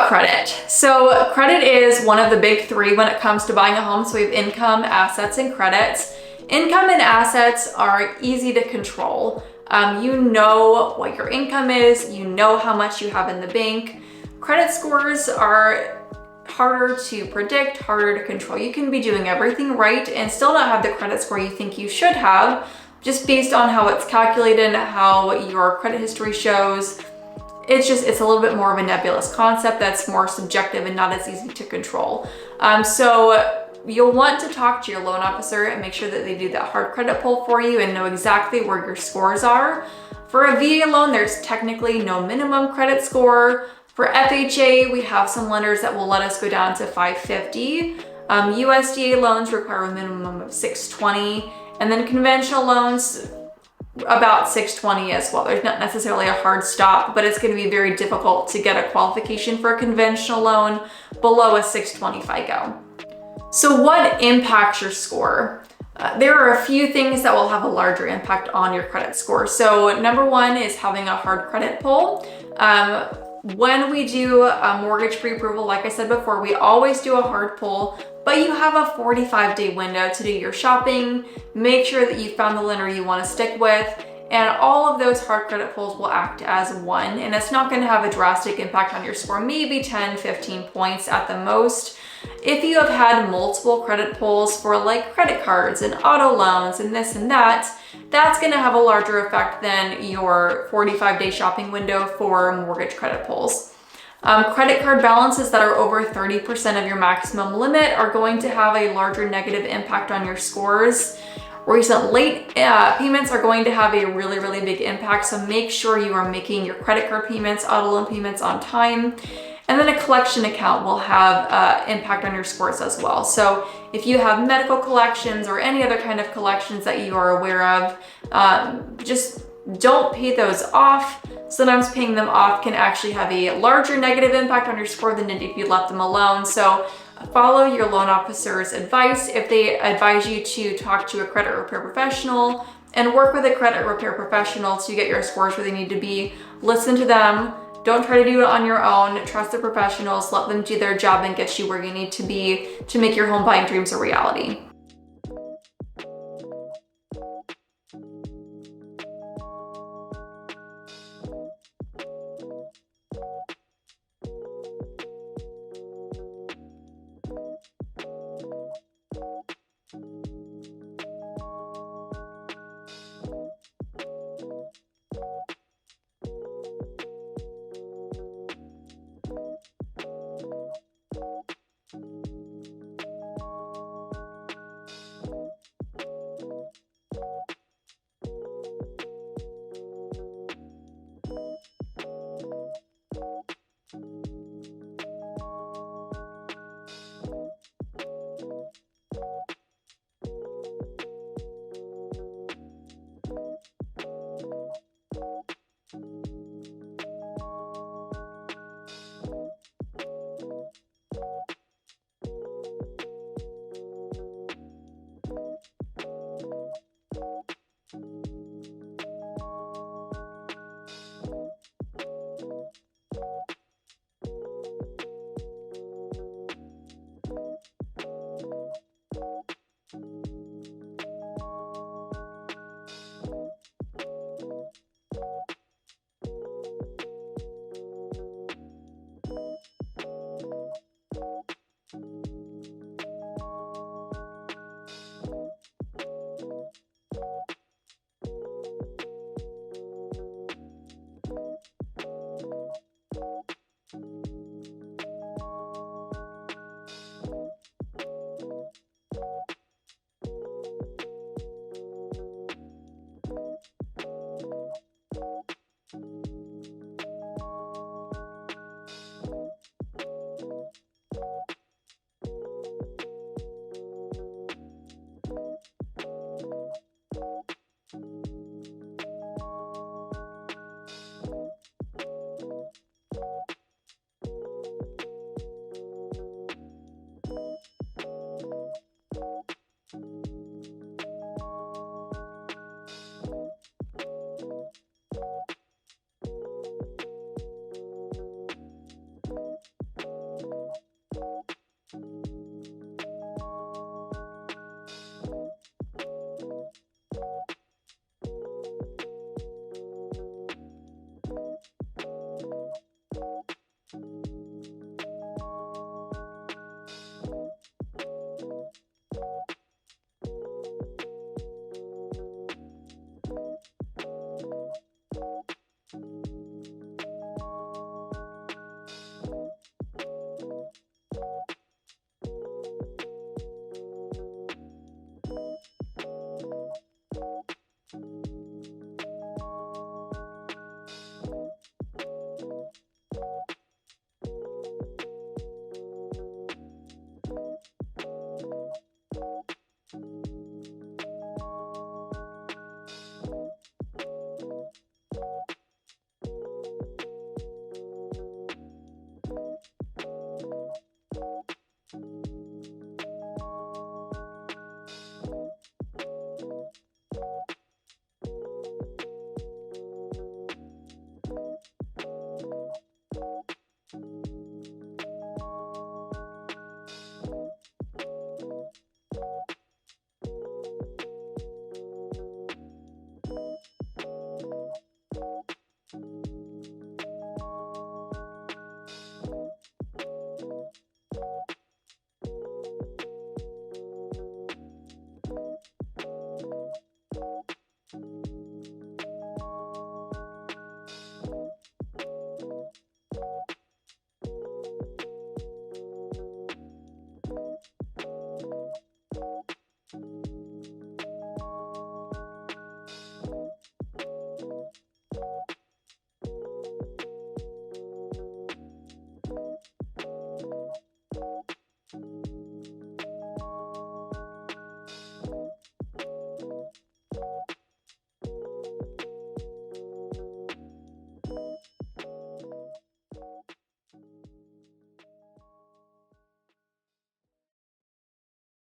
about credit. So credit is one of the big three when it comes to buying a home. So we have income, assets, and credits. Income and assets are easy to control. You know what your income is, you know how much you have in the bank. Credit scores are harder to predict, harder to control. You can be doing everything right and still not have the credit score you think you should have, just based on how it's calculated and how your credit history shows. It's a little bit more of a nebulous concept that's more subjective and not as easy to control. So you'll want to talk to your loan officer and make sure that they do that hard credit pull for you and know exactly where your scores are. For a VA loan, there's technically no minimum credit score. For FHA, we have some lenders that will let us go down to 550. USDA loans require a minimum of 620, and then conventional loans about 620 as well. There's not necessarily a hard stop, but it's going to be very difficult to get a qualification for a conventional loan below a 620 FICO. So what impacts your score? There are a few things that will have a larger impact on your credit score. So number one is having a hard credit pull. When we do a mortgage pre-approval, like I said before, we always do a hard pull, but you have a 45-day window to do your shopping, make sure that you found the lender you want to stick with, and all of those hard credit pulls will act as one, and it's not going to have a drastic impact on your score, maybe 10, 15 points at the most. If you have had multiple credit pulls for like credit cards and auto loans and this and that, that's going to have a larger effect than your 45-day shopping window for mortgage credit pulls. Credit card balances that are over 30% of your maximum limit are going to have a larger negative impact on your scores. Recent late payments are going to have a really, really big impact, so make sure you are making your credit card payments, auto loan payments on time. And then a collection account will have impact on your scores as well. So if you have medical collections or any other kind of collections that you are aware of, just don't pay those off. Sometimes paying them off can actually have a larger negative impact on your score than if you left them alone. So follow your loan officer's advice. If they advise you to talk to a credit repair professional and work with a credit repair professional to get your scores where they need to be, listen to them. Don't try to do it on your own. Trust the professionals, let them do their job and get you where you need to be to make your home buying dreams a reality.